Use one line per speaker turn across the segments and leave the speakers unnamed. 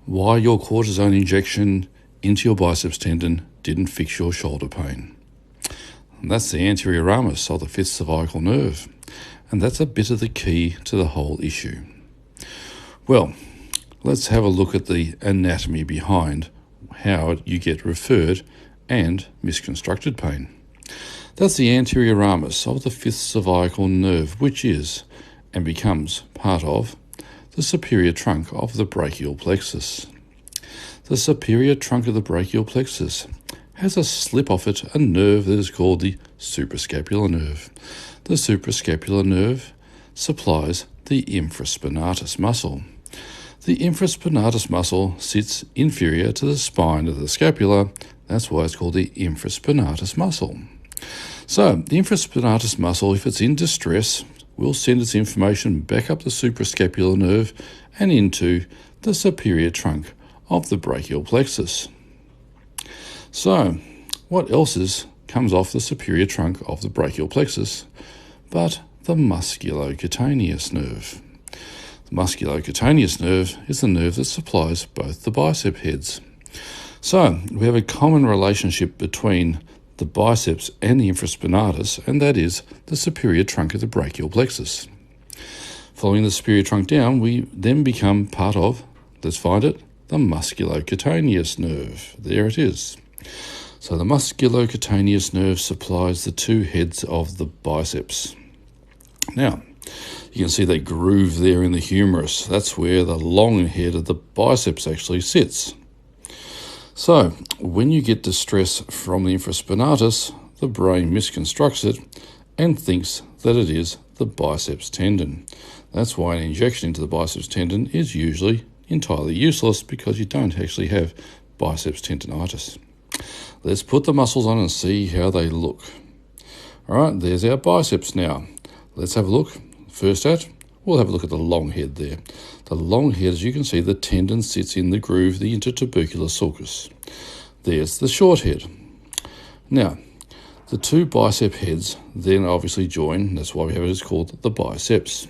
Why your cortisone injection into your biceps tendon didn't fix your shoulder pain. And that's the anterior ramus of the fifth cervical nerve. And that's a bit of the key to the whole issue. Well, let's have a look at the anatomy behind how you get referred and misconstructed pain. That's the anterior ramus of the fifth cervical nerve, which is and becomes part of the superior trunk of the brachial plexus. The superior trunk of the brachial plexus has a slip off it a nerve that is called the suprascapular nerve. The suprascapular nerve supplies the infraspinatus muscle. The infraspinatus muscle sits inferior to the spine of the scapula. That's why it's called the infraspinatus muscle. So the infraspinatus muscle, if it's in distress, will send its information back up the suprascapular nerve and into the superior trunk of the brachial plexus. So, what else comes off the superior trunk of the brachial plexus but the musculocutaneous nerve? The musculocutaneous nerve is the nerve that supplies both the bicep heads. So, we have a common relationship between the biceps and the infraspinatus, and that is the superior trunk of the brachial plexus. Following the superior trunk down, we then become part of, let's find it, the musculocutaneous nerve. There it is. So the musculocutaneous nerve supplies the two heads of the biceps. Now, you can see that groove there in the humerus. That's where the long head of the biceps actually sits. So, when you get distress from the infraspinatus, the brain misconstructs it and thinks that it is the biceps tendon. That's why an injection into the biceps tendon is usually entirely useless, because you don't actually have biceps tendonitis. Let's put the muscles on and see how they look. All right, there's our biceps now. Let's have a look. We'll have a look at the long head there. The long head, as you can see, the tendon sits in the groove, the intertubercular sulcus. There's the short head. Now, the two bicep heads then obviously join. That's why we have it as called the biceps.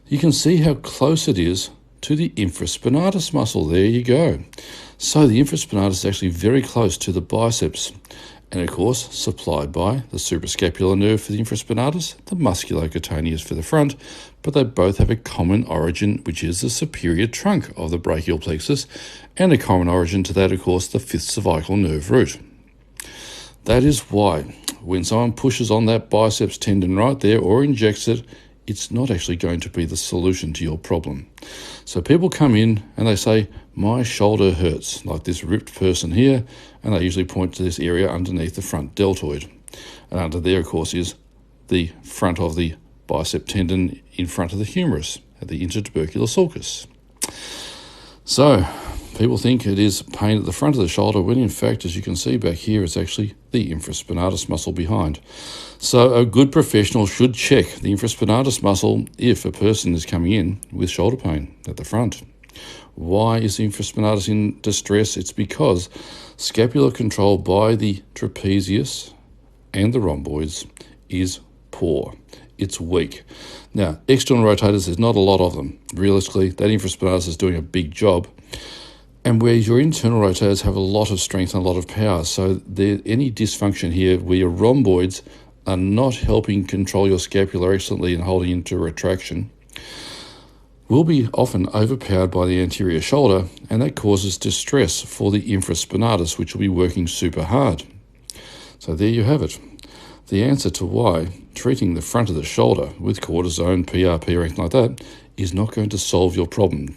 You can see how close it is to the infraspinatus muscle. There you go. So the infraspinatus is actually very close to the biceps, and of course supplied by the suprascapular nerve for the infraspinatus, the musculocutaneous for the front, but they both have a common origin, which is the superior trunk of the brachial plexus, and a common origin to that, of course, the fifth cervical nerve root. That is why when someone pushes on that biceps tendon right there or injects it, it's not actually going to be the solution to your problem. So people come in and they say, my shoulder hurts, like this ripped person here, and they usually point to this area underneath the front deltoid. And under there, of course, is the front of the bicep tendon in front of the humerus, at the intertubercular sulcus. So people think it is pain at the front of the shoulder, when in fact, as you can see back here, it's actually the infraspinatus muscle behind. So a good professional should check the infraspinatus muscle if a person is coming in with shoulder pain at the front. Why is the infraspinatus in distress? It's because scapular control by the trapezius and the rhomboids is poor. It's weak. Now, external rotators, there's not a lot of them. Realistically, that infraspinatus is doing a big job. And where your internal rotators have a lot of strength and a lot of power. So any dysfunction here where your rhomboids are not helping control your scapula excellently and holding into retraction will be often overpowered by the anterior shoulder, and that causes distress for the infraspinatus, which will be working super hard. So there you have it. The answer to why treating the front of the shoulder with cortisone, PRP or anything like that is not going to solve your problem.